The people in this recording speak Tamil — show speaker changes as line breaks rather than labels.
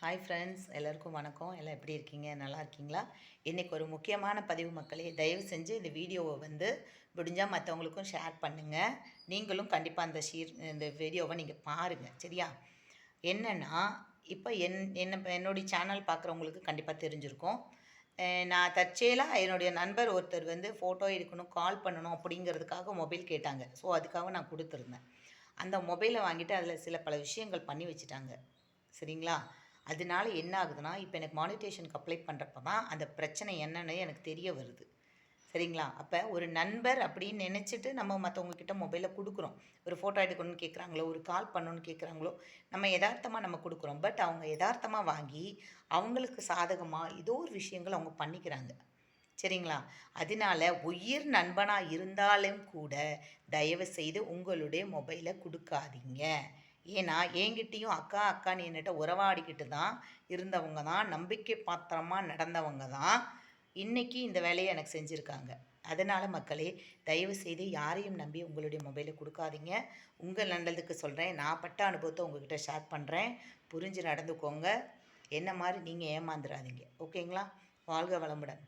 ஹாய் ஃப்ரெண்ட்ஸ், எல்லாருக்கும் வணக்கம். எல்லாம் எப்படி இருக்கீங்க? நல்லா இருக்கீங்களா? இன்றைக்கி ஒரு முக்கியமான பதிவு மக்களே. தயவு செஞ்சு இந்த வீடியோவை முடிஞ்சால் மற்றவங்களுக்கும் ஷேர் பண்ணுங்கள். நீங்களும் கண்டிப்பாக இந்த வீடியோவை நீங்கள் பாருங்கள், சரியா? என்னென்னா, இப்போ என்னுடைய சேனல் பார்க்குறவங்களுக்கு கண்டிப்பாக தெரிஞ்சிருக்கும். நான் தற்செயலாக என்னுடைய நண்பர் ஒருத்தர் ஃபோட்டோ எடுக்கணும், கால் பண்ணணும் அப்படிங்கிறதுக்காக மொபைல் கேட்டாங்க. ஸோ அதுக்காக நான் கொடுத்துருந்தேன். அந்த மொபைலை வாங்கிட்டு அதில் பல விஷயங்கள் பண்ணி வச்சுட்டாங்க, சரிங்களா? அதனால என்ன ஆகுதுன்னா, இப்போ எனக்கு மானிட்டேஷனுக்கு அப்ளை பண்ணுறப்ப தான் அந்த பிரச்சனை என்னன்னு எனக்கு தெரிய வருது, சரிங்களா? அப்போ ஒரு நண்பர் அப்படின்னு நினச்சிட்டு நம்ம மற்றவங்க கிட்ட மொபைலை கொடுக்குறோம். ஒரு ஃபோட்டோ எடுக்கணும்னு கேட்குறாங்களோ, ஒரு கால் பண்ணணும்னு கேட்குறாங்களோ, நம்ம எதார்த்தமாக நம்ம கொடுக்குறோம். பட் அவங்க எதார்த்தமாக வாங்கி அவங்களுக்கு சாதகமாக ஏதோ ஒரு விஷயங்கள் அவங்க பண்ணிக்கிறாங்க, சரிங்களா? அதனால உயிர் நண்பனாக இருந்தாலும் கூட தயவு செய்து உங்களுடைய மொபைலை கொடுக்காதீங்க. ஏன்னா என்கிட்டயும் அக்கா அக்கான்னு என்கிட்ட உறவாடிக்கிட்டு தான் இருந்தவங்க தான், நம்பிக்கை பாத்திரமாக நடந்தவங்க தான் இன்றைக்கி இந்த வேலையை எனக்கு செஞ்சுருக்காங்க. அதனால் மக்களே, தயவு செய்து யாரையும் நம்பி உங்களுடைய மொபைலை கொடுக்காதீங்க. உங்கள் நல்லதுக்கு சொல்கிறேன். நான் பட்ட அனுபவத்தை உங்கள்கிட்ட ஷேர் பண்ணுறேன். புரிஞ்சு நடந்துக்கோங்க. என்ன மாதிரி நீங்கள் ஏமாந்துடாதீங்க, ஓகேங்களா? வாழ்க வளமுடன்.